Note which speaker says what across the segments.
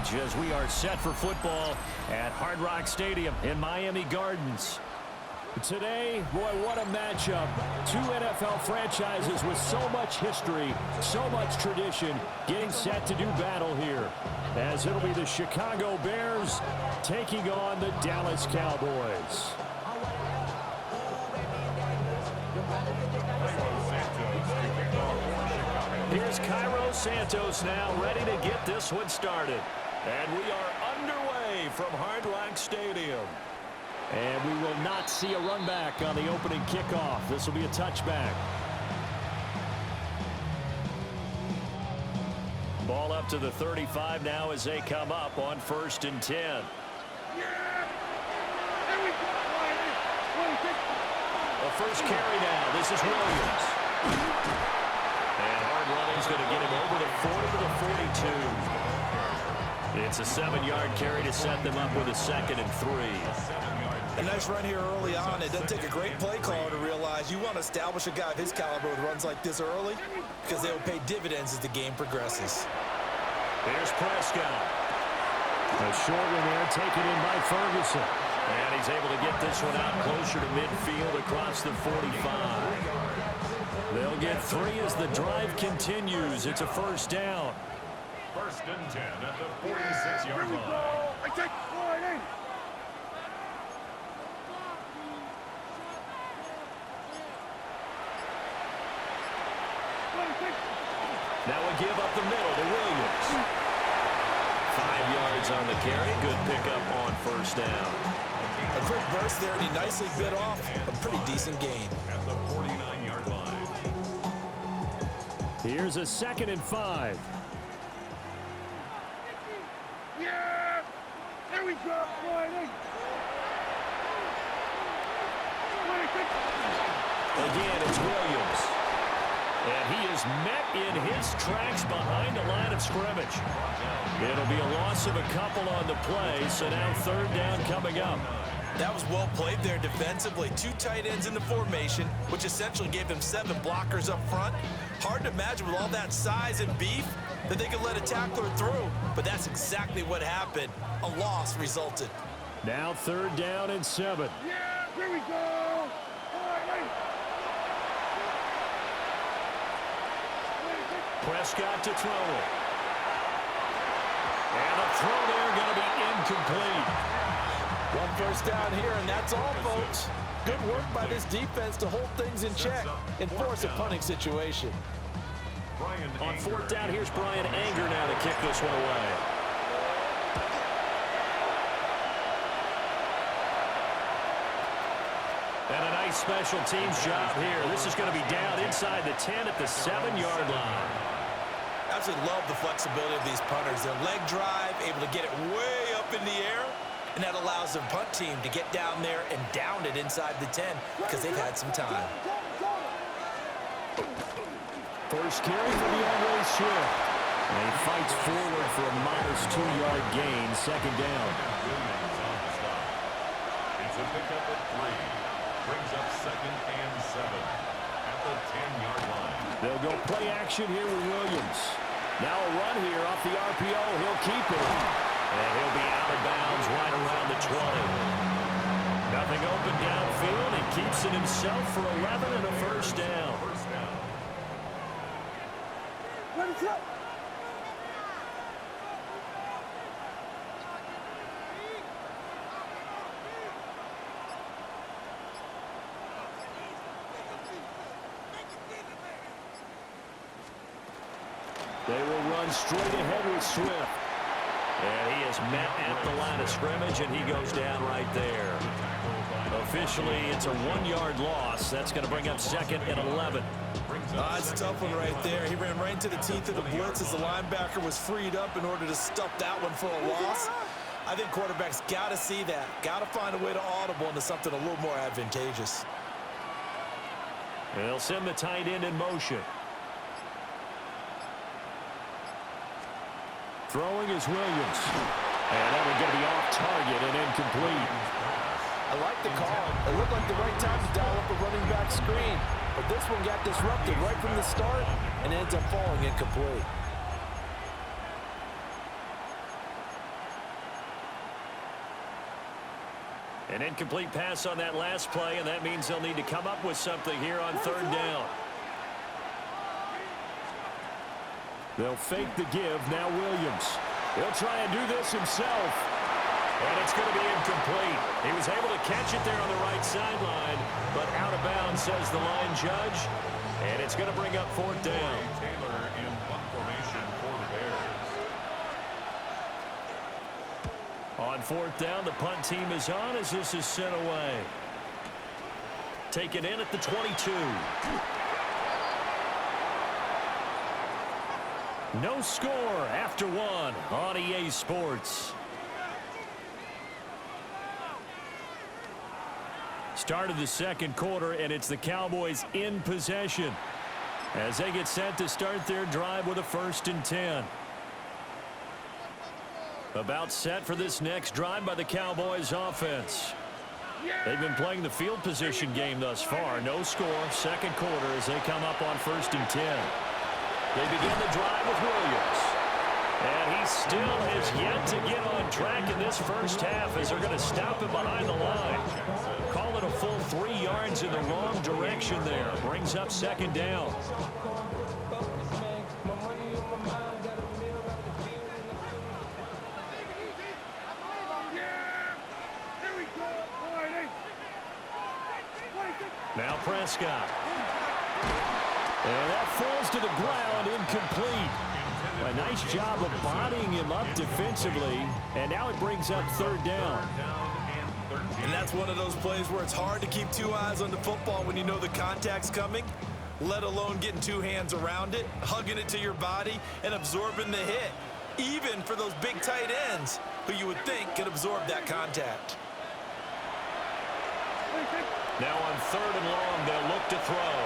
Speaker 1: stage as we are set for football at Hard Rock Stadium in Miami Gardens. Today, boy, what a matchup. Two NFL franchises with so much history, so much tradition, getting set to do battle here. As it'll be the Chicago Bears taking on the Dallas Cowboys. Here's Cairo Santos now ready to get this one started. And we are underway from Hard Rock Stadium. And we will not see a run back on the opening kickoff. This will be a touchback. Ball up to the 35 now as they come up on 1st and 10. The first carry now. This is Williams. And hard running's going to get him over the 40 to the 42. It's a 7-yard carry to set them up with a 2nd and 3.
Speaker 2: A nice run here early on. It doesn't take a great play caller to realize you want to establish a guy of his caliber with runs like this early because they will pay dividends as the game progresses.
Speaker 1: Here's Prescott. A short one there taken in by Ferguson. And he's able to get this one out closer to midfield across the 45. They'll get 3 as the drive continues. It's a 1st down.
Speaker 3: 1st and 10 at the 46-yard line.
Speaker 1: Now we give up the middle to Williams. 5 yards on the carry. Good pickup on 1st down.
Speaker 2: A quick burst there, and he nicely bit off a pretty decent gain.
Speaker 3: At the 49-yard line.
Speaker 1: Here's a 2nd and 5.
Speaker 4: Yeah! There we go!
Speaker 1: Again, it's Williams. And he is met in his tracks behind the line of scrimmage. It'll be a loss of a couple on the play, so now 3rd down coming up.
Speaker 2: That was well played there defensively. 2 tight ends in the formation, which essentially gave them 7 blockers up front. Hard to imagine with all that size and beef that they could let a tackler through, but that's exactly what happened. A loss resulted.
Speaker 1: Now 3rd down and 7.
Speaker 4: Yeah! Here we go!
Speaker 1: Prescott to throw it. And the throw there going to be incomplete.
Speaker 5: 1 1st down here, and that's all, folks. Good work by this defense to hold things in check and force a punting situation.
Speaker 1: On 4th down, here's Brian Anger now to kick this one away. And a nice special teams job here. This is going to be down inside the 10 at the 7-yard line.
Speaker 2: Absolutely love the flexibility of these punters. Their leg drive, able to get it way up in the air, and that allows their punt team to get down there and down it inside the 10 because they've had some time.
Speaker 1: First carry for DeAndre Swift. And he fights forward for a modest 2-yard gain, 2nd down.
Speaker 3: It's a pickup of 3. Brings up 2nd and 7 at the 10-yard line.
Speaker 1: They'll go play action here with Williams. Now a run here off the RPO. He'll keep it. And he'll be out of bounds right around the 20. Nothing open downfield. He keeps it himself for 11 and a 1st down.
Speaker 4: What is up?
Speaker 1: They will run straight ahead with Swift. And he is met at the line of scrimmage, and he goes down right there. Officially, it's a 1-yard loss. That's going to bring up 2nd and 11.
Speaker 2: It's a tough one right there. He ran right into the teeth of the blitz as the linebacker was freed up in order to stuff that one for a loss. I think quarterbacks got to see that. Got to find a way to audible into something a little more advantageous.
Speaker 1: They'll send the tight end in motion. Throwing is Williams. And that one going to be off target and incomplete.
Speaker 5: I like the call. It looked like the right time to dial up a running back screen. But this one got disrupted right from the start and ends up falling incomplete.
Speaker 1: An incomplete pass on that last play, and that means they'll need to come up with something here on third down. They'll fake the give. Now Williams. He'll try and do this himself. And it's going to be incomplete. He was able to catch it there on the right sideline, but out of bounds, says the line judge. And it's going to bring up fourth down.
Speaker 3: Taylor in punt formation for the Bears.
Speaker 1: On fourth down, the punt team is on as this is sent away. Taken in at the 22. No score after one on EA Sports. Start of the second quarter, and it's the Cowboys in possession as they get set to start their drive with a 1st and 10. About set for this next drive by the Cowboys offense. They've been playing the field position game thus far. No score, second quarter as they come up on 1st and 10. They begin the drive with Williams. And he still has yet to get on track in this first half as they're going to stop him behind the line. Call it a full 3 yards in the wrong direction there. Brings up second down. Now Prescott. And that falls to the ground, incomplete. A nice job of bodying him up defensively, and now it brings up third down.
Speaker 2: And that's one of those plays where it's hard to keep 2 eyes on the football when you know the contact's coming, let alone getting 2 hands around it, hugging it to your body, and absorbing the hit, even for those big tight ends who you would think could absorb that contact.
Speaker 1: Now on third and long, they'll look to throw.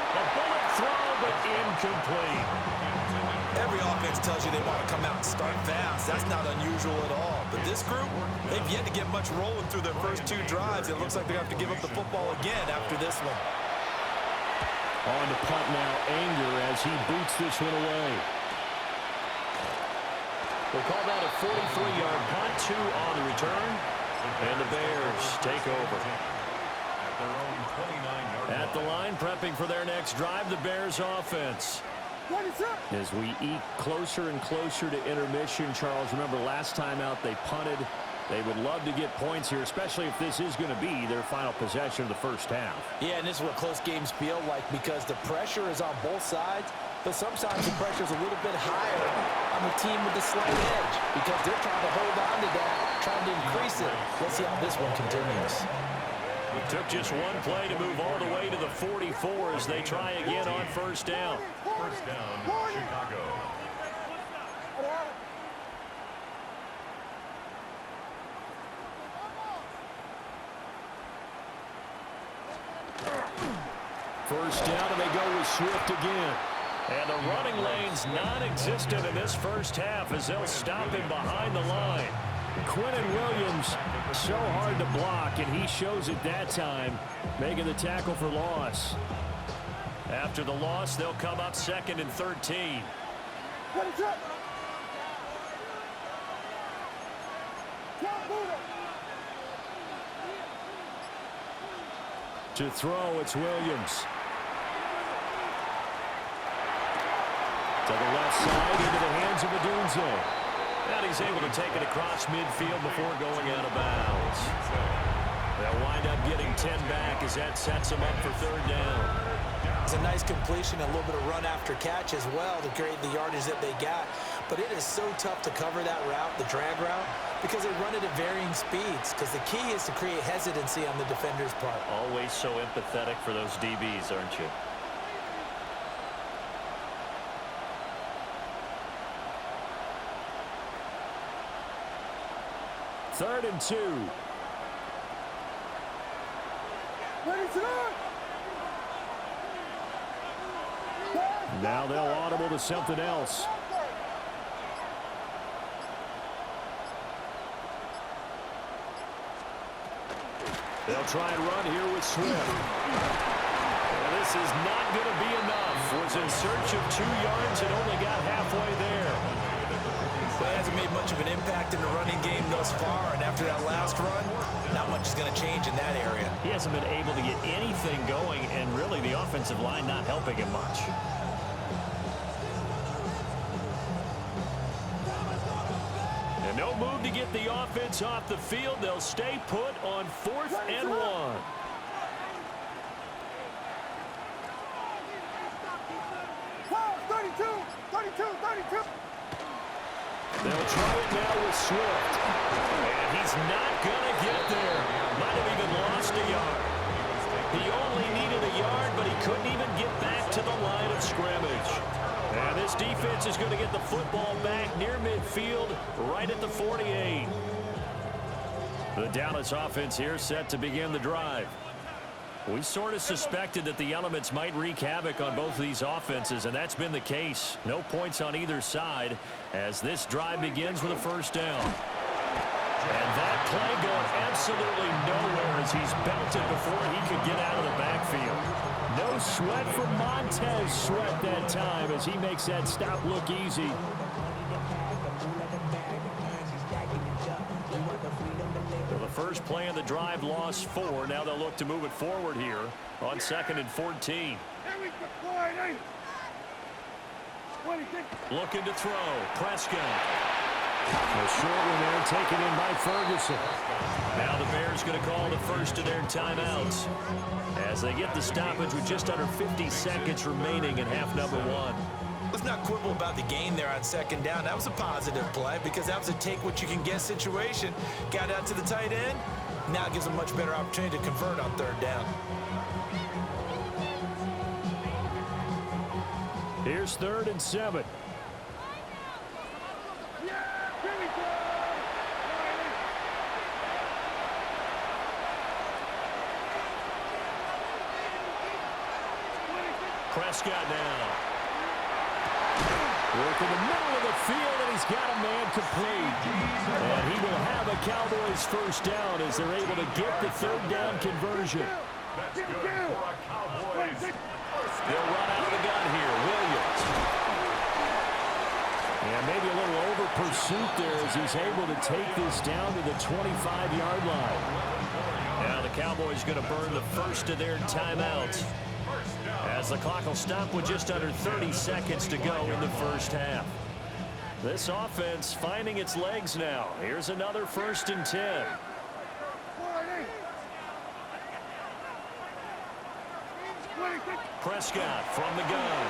Speaker 1: A bullet throw, but incomplete.
Speaker 2: Every offense tells you they want to come out and start fast. That's not unusual at all. But this group, they've yet to get much rolling through their first 2 drives. It looks like they're going to have to give up the football again after this one.
Speaker 1: On to punt now, Anger as he boots this one away. We'll call that a 43-yard punt, 2 on the return. And the Bears take over. At the line, prepping for their next drive, the Bears offense. As we eke closer and closer to intermission, Charles, remember last time out they punted. They would love to get points here, especially if this is going to be their final possession of the first half.
Speaker 5: Yeah, and this is what close games feel like because the pressure is on both sides, but sometimes the pressure is a little bit higher on the team with the slight edge because they're trying to hold on to that, trying to increase it. Let's see how this one continues.
Speaker 1: It took just one play to move all the way to the 44 as they try again on first down.
Speaker 3: First down, Chicago.
Speaker 1: First down, and they go with Swift again. And the running lane's non-existent in this first half as they'll stop him behind the line. Quinnen Williams, so hard to block, and he shows it that time, making the tackle for loss. After the loss, they'll come up 2nd and 13. To throw, it's Williams. To the left side, into the hands of Odunze. And he's able to take it across midfield before going out of bounds. They'll wind up getting 10 back as that sets them up for third down.
Speaker 2: It's a nice completion, a little bit of run after catch as well to create the yardage that they got. But it is so tough to cover that route, the drag route, because they run it at varying speeds. Because the key is to create hesitancy on the defender's part.
Speaker 1: Always so empathetic for those DBs, aren't you? Third and 2. Now they'll audible to something else. They'll try and run here with Swift. And this is not going to be enough. Was in search of 2 yards and only got halfway there.
Speaker 2: But as hasn't made much of an impact in the running game thus far, and after that last run, not much is going to change in that area.
Speaker 1: He hasn't been able to get anything going, and really the offensive line not helping him much. And no move to get the offense off the field. They'll stay put on 4th and 1. They'll try it now with Swift. And he's not going to get there. Might have even lost a yard. He only needed a yard, but he couldn't even get back to the line of scrimmage. And this defense is going to get the football back near midfield, right at the 48. The Dallas offense here set to begin the drive. We sort of suspected that the elements might wreak havoc on both of these offenses, and that's been the case. No points on either side as this drive begins with a first down. And that play going absolutely nowhere as he's belted before he could get out of the backfield. No sweat for Montez Sweat that time as he makes that stop look easy. First play of the drive, lost 4. Now they'll look to move it forward here on 2nd and 14. Looking to throw. Prescott. A short one there taken in by Ferguson. Now the Bears going to call the first of their timeouts as they get the stoppage with just under 50 seconds remaining in half number 1.
Speaker 2: Let's not quibble about the gain there on 2nd down. That was a positive play because that was a take-what-you-can-get situation. Got out to the tight end. Now gives a much better opportunity to convert on 3rd down.
Speaker 1: Here's 3rd and 7. Prescott now. Work in the middle of the field, and he's got a man complete. And he will have a Cowboys first down as they're able to get the 3rd down conversion.
Speaker 3: That's good for a Cowboys.
Speaker 1: They'll run out of the gun here. Williams. And maybe a little over pursuit there as he's able to take this down to the 25-yard line. Now the Cowboys going to burn the first of their timeouts, as the clock will stop with just under 30 seconds to go in the first half. This offense finding its legs now. Here's another 1st and 10. Prescott from the gun.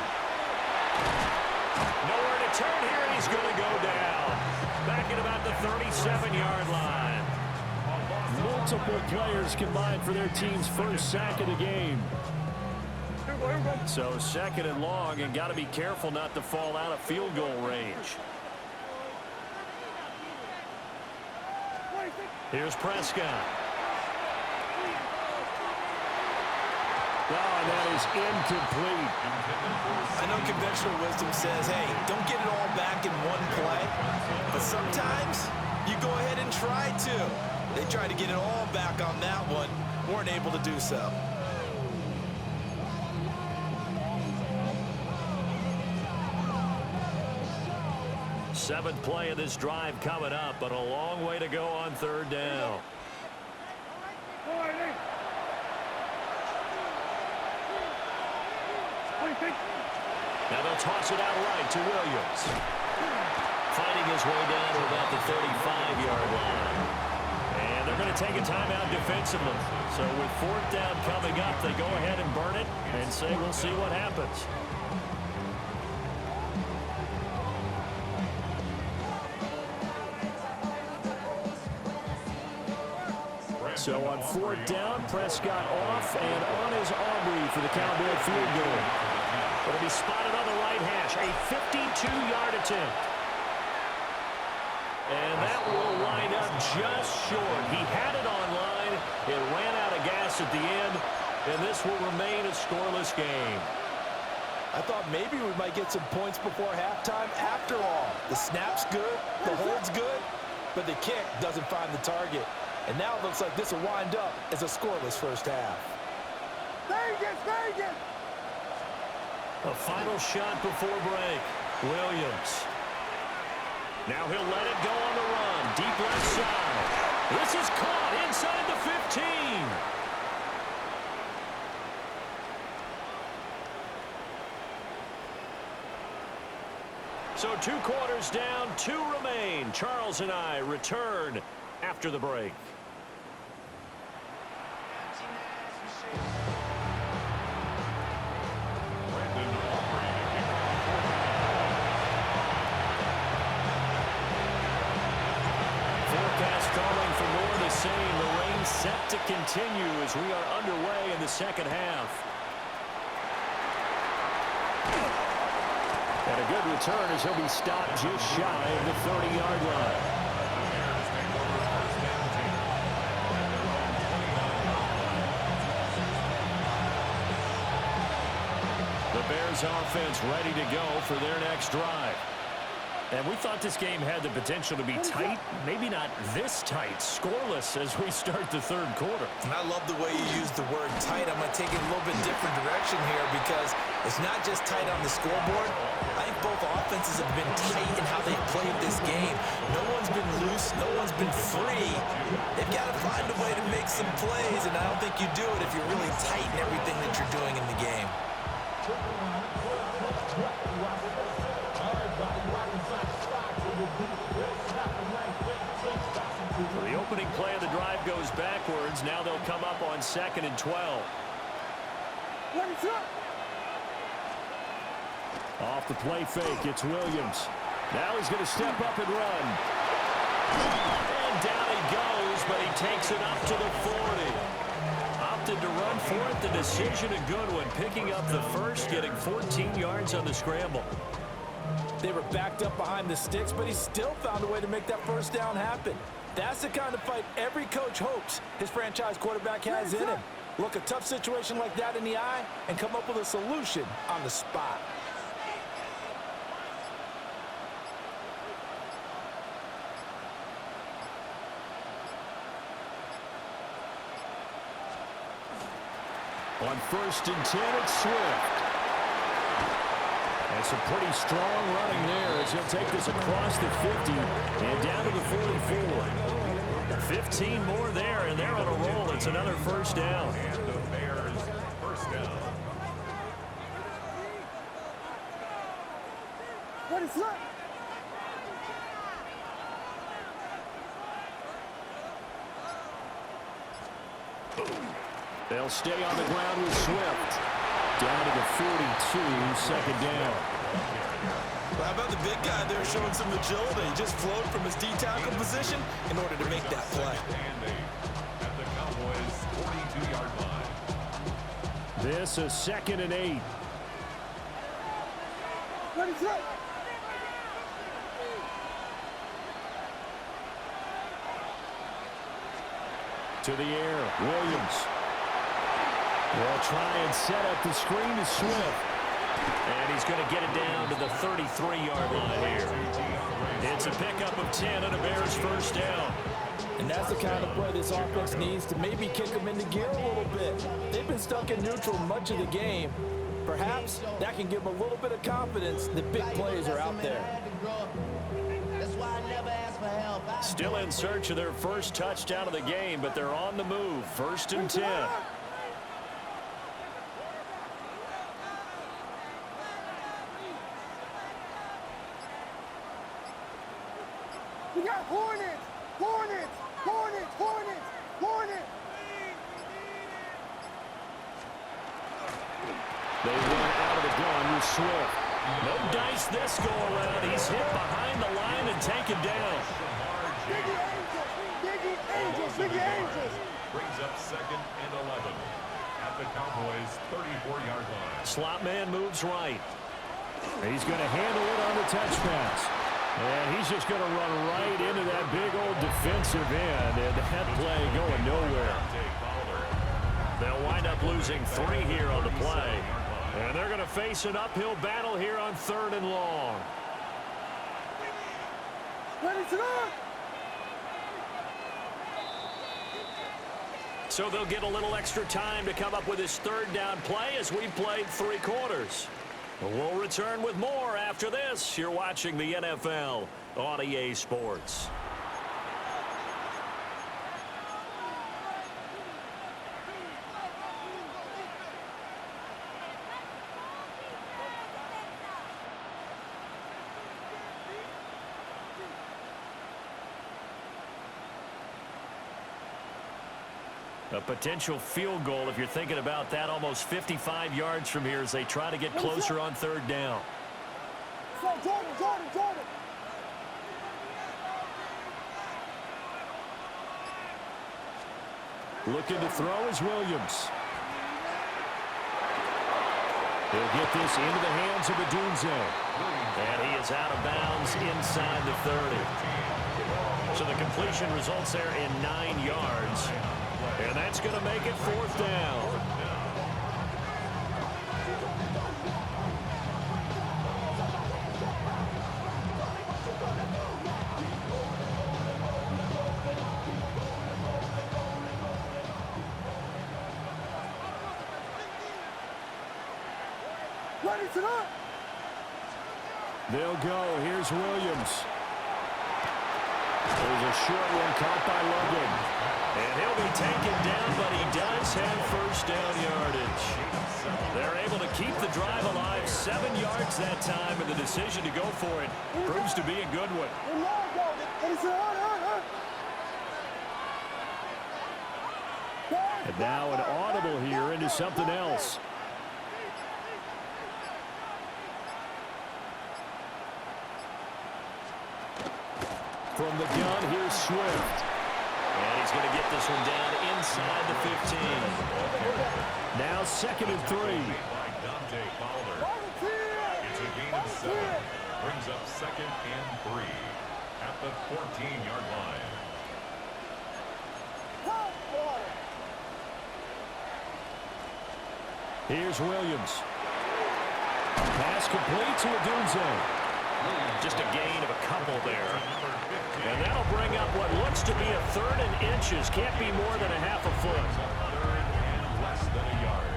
Speaker 1: Nowhere to turn here, and he's going to go down. Back at about the 37-yard line. Multiple players combined for their team's first sack of the game. So 2nd and long, and got to be careful not to fall out of field goal range. Here's Prescott. Oh, and that is incomplete.
Speaker 2: I know conventional wisdom says, hey, don't get it all back in one play. But sometimes you go ahead and try to. They tried to get it all back on that one. Weren't able to do so.
Speaker 1: Seventh play of this drive coming up, but a long way to go on 3rd down. Now they'll toss it out right to Williams. Fighting his way down to about the 35-yard line. And they're going to take a timeout defensively. So with 4th down coming up, they go ahead and burn it and say we'll see what happens. So on 4th down, Prescott off and on is Aubrey for the Cowboy field goal. It'll be spotted on the right hash, a 52-yard attempt. And that will line up just short. He had it on line. It ran out of gas at the end, and this will remain a scoreless game.
Speaker 5: I thought maybe we might get some points before halftime. After all, the snap's good, the hold's good, but the kick doesn't find the target. And now it looks like this will wind up as a scoreless first half.
Speaker 4: Vegas!
Speaker 1: A final shot before break. Williams. Now he'll let it go on the run. Deep left side. This is caught inside the 15. So 2 quarters down, 2 remain. Charles and I return after the break. Forecast calling for more of the same. The rain set to continue as we are underway in the second half. And a good return as he'll be stopped just shy of the 30-yard line. The Bears offense ready to go for their next drive. And we thought this game had the potential to be tight, maybe not this tight, scoreless as we start the third quarter.
Speaker 2: And I love the way you use the word tight. I'm going to take it a little bit different direction here because it's not just tight on the scoreboard. I think both offenses have been tight in how they've played this game. No one's been loose. No one's been free. They've got to find a way to make some plays, and I don't think you do it if you're really tight in everything that you're doing in the game.
Speaker 1: So the opening play of the drive goes backwards. Now they'll come up on 2nd and 12. Off the play fake, it's Williams. Now he's going to step up and run. And down he goes, but he takes it up to the 40. Opted to run for it. The decision a good one. Picking up the first, getting 14 yards on the scramble.
Speaker 5: They were backed up behind the sticks, but he still found a way to make that first down happen. That's the kind of fight every coach hopes his franchise quarterback has in him. Look a tough situation like that in the eye and come up with a solution on the spot.
Speaker 1: On 1st and 10, it's Swift. And some pretty strong running there as he'll take this across the 50 and down to the 44. 15 more there, and they're on a roll. It's another first down.
Speaker 3: And the Bears first down.
Speaker 4: What is that?
Speaker 1: They'll stay on the ground with Swift. Down to the 42, 2nd down.
Speaker 2: Well, how about the big guy there showing some agility? He just flowed from his D-tackle position in order to make that play.
Speaker 3: And 8 at the Cowboys' 42-yard line.
Speaker 1: This is 2nd and 8.
Speaker 4: What is that?
Speaker 1: To the air, Williams. They'll try and set up the screen to Swift. And he's going to get it down to the 33-yard line here. It's a pickup of 10 and a Bears first down.
Speaker 5: And that's the kind of play this offense needs to maybe kick them into gear a little bit. They've been stuck in neutral much of the game. Perhaps that can give them a little bit of confidence that big plays are out there.
Speaker 1: Still in search of their first touchdown of the game, but they're on the move. 1st and 10.
Speaker 4: We got Hornets! Hornets! Hornets! Hornets! Hornets!
Speaker 1: They run out of the gun with Swift. No dice this go around. He's hit behind the line and taken down.
Speaker 4: Biggie Angels! Biggie Angels! Biggie Angels!
Speaker 3: Brings up 2nd and 11 at the Cowboys' 34-yard line.
Speaker 1: Slot man moves right. He's going to handle it on the touch pass. And he's just going to run right into that big old defensive end. And that play going nowhere. They'll wind up losing 3 here on the play. And they're going to face an uphill battle here on 3rd and long.
Speaker 4: Ready to go!
Speaker 1: So they'll get a little extra time to come up with his 3rd down play as we played 3 quarters. We'll return with more after this. You're watching the NFL on EA Sports. A potential field goal, if you're thinking about that, almost 55 yards from here as they try to get closer on third down.
Speaker 4: Jordan.
Speaker 1: Looking to throw is Williams. He'll get this into the hands of Odunze. And he is out of bounds inside the 30. So the completion results there in 9 yards. And that's going to make it 4th down. They'll go. Here's Williams. There's a short one caught by Logan. And he'll be taken down, but he does have first down yardage. They're able to keep the drive alive. 7 yards that time, and the decision to go for it proves to be a good one. And now an audible here into something else. From the gun, here's Swift. And he's going to get this one down inside the 15. Now 2nd and 3.
Speaker 3: By Dante Fowler. It's a gain of 7. Brings up 2nd and 3 at the 14-yard line.
Speaker 1: Here's Williams. Pass complete to Odunze. Just a gain of a couple there. And that'll bring up what looks to be a 3rd and inches. Can't be more than a half a foot.
Speaker 3: 3rd and less than a yard.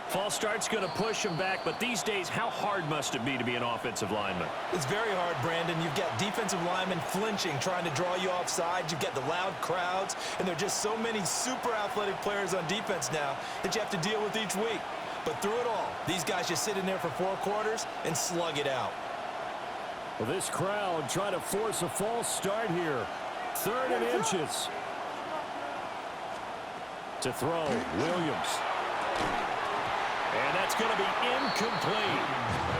Speaker 1: False start's going to push him back, but these days, how hard must it be to be an offensive lineman?
Speaker 2: It's very hard, Brandon. You've got defensive linemen flinching, trying to draw you off sides. You've got the loud crowds, and there are just so many super athletic players on defense now that you have to deal with each week. But through it all, these guys just sit in there for 4 quarters and slug it out.
Speaker 1: Well, this crowd trying to force a false start here. 3rd and inches. To throw, Williams. And that's going to be incomplete.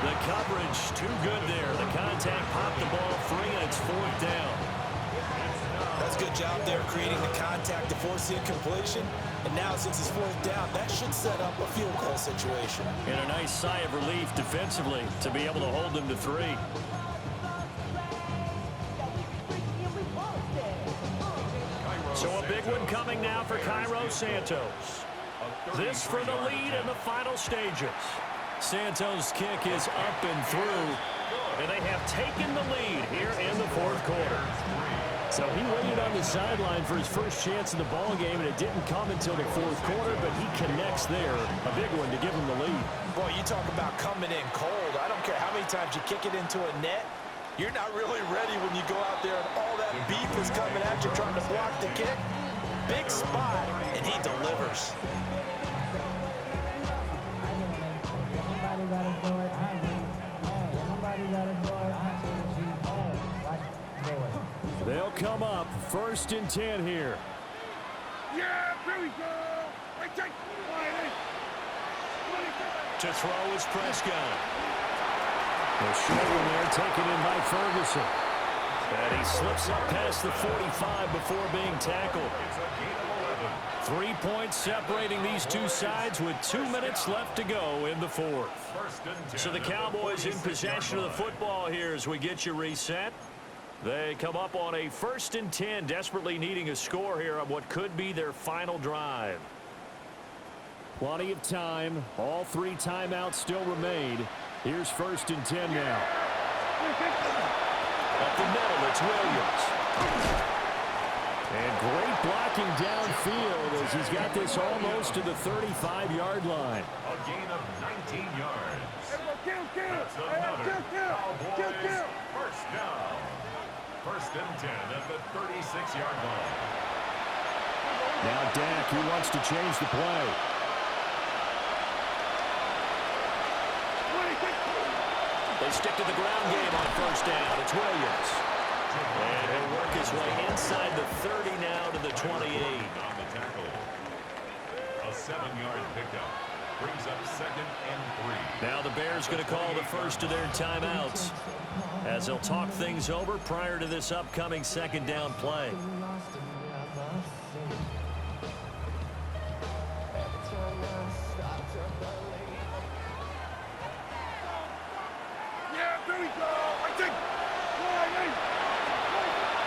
Speaker 1: The coverage too good there. The contact popped the ball free, and it's 4th down.
Speaker 2: That's a good job there creating the contact to force the incompletion. And now since it's 4th down, that should set up a field goal situation.
Speaker 1: And a nice sigh of relief defensively to be able to hold them to 3. So a big one coming now for Cairo Santos. This for the lead in the final stages. Santos' kick is up and through, and they have taken the lead here in the 4th quarter. So he waited on the sideline for his first chance in the ball game, and it didn't come until the 4th quarter, but he connects there. A big one to give him the lead.
Speaker 2: Boy, you talk about coming in cold. I don't care how many times you kick it into a net. You're not really ready when you go out there and all that beef is coming at you trying to block the kick. Big spot, and he delivers.
Speaker 1: They'll come up 1st and 10 here.
Speaker 4: Yeah, here we go.
Speaker 1: To throw is Prescott. The short one there taken in by Ferguson. And he slips up past the 45 before being tackled. 3 points separating these two sides with 2 minutes left to go in the 4th. So the Cowboys in possession of the football here as we get you reset. They come up on a 1st and 10, desperately needing a score here on what could be their final drive. Plenty of time. All 3 timeouts still remain. Here's 1st and 10 now. Up the middle, it's Williams. And great blocking downfield as he's got this almost to the 35-yard line.
Speaker 3: A gain of 19 yards. That's
Speaker 4: Kill.
Speaker 3: another Cowboys first down. First and 10 at the 36-yard line.
Speaker 1: Now Dak, he wants to change the play. They stick to the ground game on first down. It's Williams. And he'll work his way inside the 30 now to the 28.
Speaker 3: On the tackle. A 7-yard pickup. Brings up second and 3.
Speaker 1: Now the Bears going to call the first of their timeouts as they'll talk things over prior to this upcoming second down play.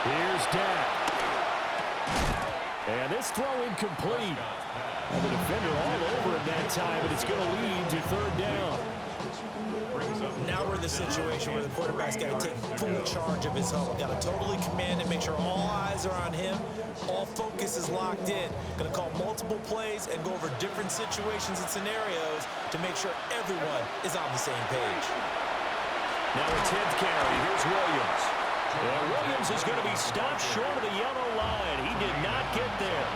Speaker 1: Here's Dak. And this throw incomplete. And the defender all over it that time, but it's going to lead to third down.
Speaker 2: Now we're in the situation where the quarterback's got to take full charge of his huddle. Got to totally command it, make sure all eyes are on him. All focus is locked in. Going to call multiple plays and go over different situations and scenarios to make sure everyone is on the same page.
Speaker 1: Now a 10th carry. Here's Williams. And Williams is going to be stopped short of the yellow line. He did not get there.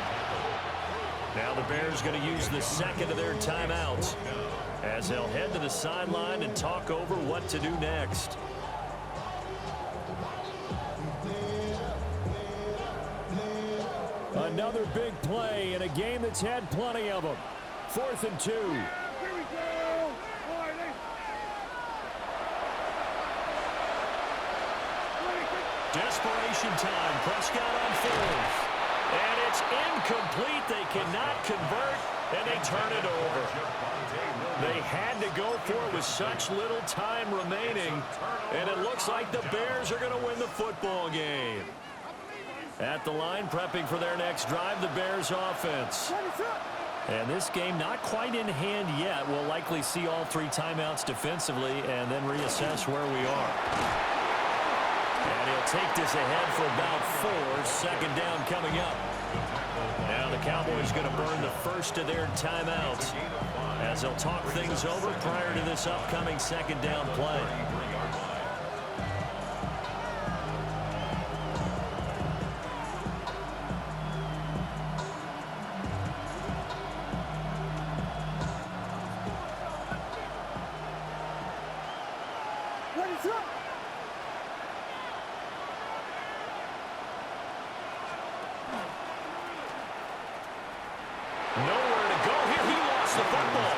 Speaker 1: Now the Bears going to use the second of their timeouts as they'll head to the sideline and talk over what to do next. Another big play in a game that's had plenty of them. 4th and 2. Desperation time. Prescott on 4th. And it's incomplete. They cannot convert, and they turn it over. They had to go for it with such little time remaining, and it looks like the Bears are going to win the football game. At the line, prepping for their next drive, the Bears offense. And this game not quite in hand yet. We'll likely see all 3 timeouts defensively and then reassess where we are. And he'll take this ahead for about 4. Second down coming up. Now the Cowboys going to burn the first of their timeouts as they'll talk things over prior to this upcoming second down play. Nowhere to go here. He lost the football.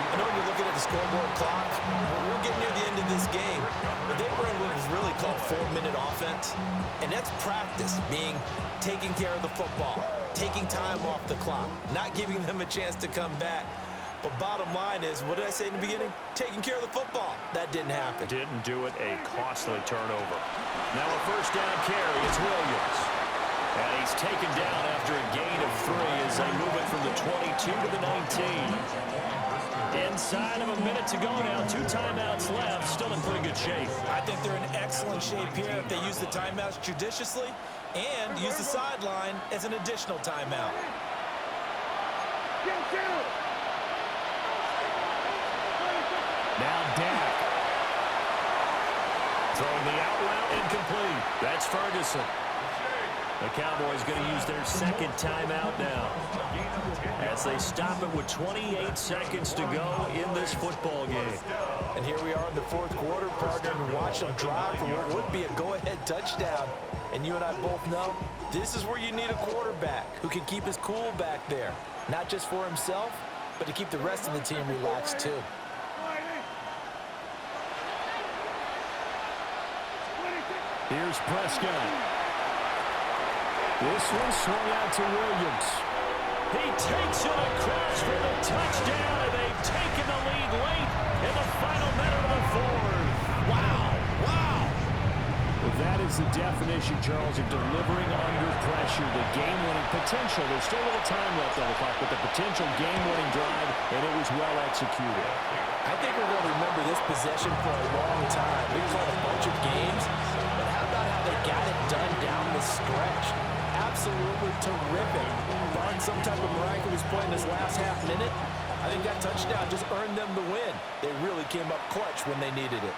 Speaker 2: I know when you're looking at the scoreboard clock, we're getting near the end of this game. But they were in what was really called 4-minute offense. And that's practice, being taking care of the football, taking time off the clock, not giving them a chance to come back. But bottom line is, what did I say in the beginning? Taking care of the football. That didn't happen.
Speaker 1: Didn't do it. A costly turnover. Now a first down carry. It's Williams. And he's taken down after a gain of 3 as they move it from the 22 to the 19. Inside of a minute to go now. 2 timeouts left. Still in pretty good shape.
Speaker 2: I think they're in excellent shape here if they use the timeouts judiciously and use the sideline as an additional timeout.
Speaker 1: Now Dak. Throwing the out route incomplete. That's Ferguson. The Cowboys going to use their second timeout now as they stop it with 28 seconds to go in this football game.
Speaker 5: And here we are in the 4th quarter, partner, and watch them drive for what would be a go-ahead touchdown. And you and I both know this is where you need a quarterback who can keep his cool back there, not just for himself, but to keep the rest of the team relaxed too.
Speaker 1: Here's Prescott. This one swung out to Williams. He takes it across for the touchdown, and they've taken the lead late in the final minute of the 4th. Wow, wow. Well, that is the definition, Charles, of delivering under pressure. The game-winning potential. There's still a little time left on the clock, but the potential game-winning drive, and it was well executed.
Speaker 5: I think we're going to remember this possession for a long time. We've called a bunch of games, but how about how they got it done down the stretch. Absolutely terrific. Barring some type of miraculous play in this last half minute, I think that touchdown just earned them the win. They really came up clutch when they needed it.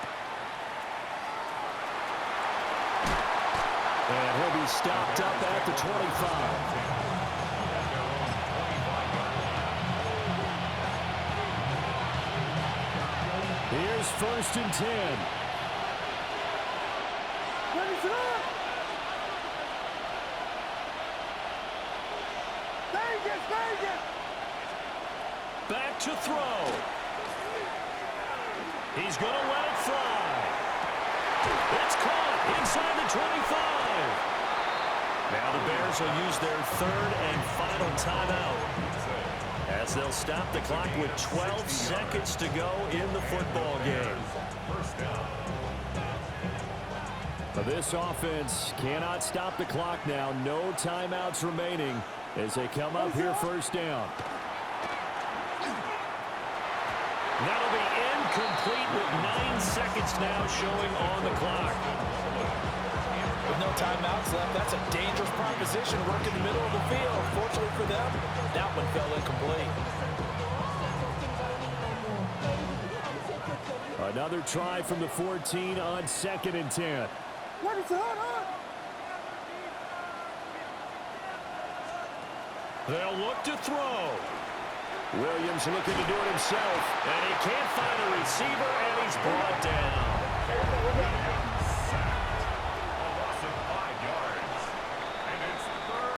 Speaker 1: And he'll be stopped up at the 25. Here's 1st and 10.
Speaker 4: Ready to go. Vegas.
Speaker 1: Back to throw. He's going to let it fly. It's caught inside the 25. Now the Bears will use their 3rd and final timeout, as they'll stop the clock with 12 seconds to go in the football game. But this offense cannot stop the clock now. No timeouts remaining as they come up here 1st down. That'll be incomplete with 9 seconds now showing on the clock.
Speaker 5: With no timeouts left, that's a dangerous proposition. Work in the middle of the field. Fortunately for them, that one fell incomplete.
Speaker 1: Another try from the 14 on 2nd and 10.
Speaker 4: Ready to hold.
Speaker 1: They'll look to throw. Williams looking to do it himself, and he can't find a receiver, and he's brought down.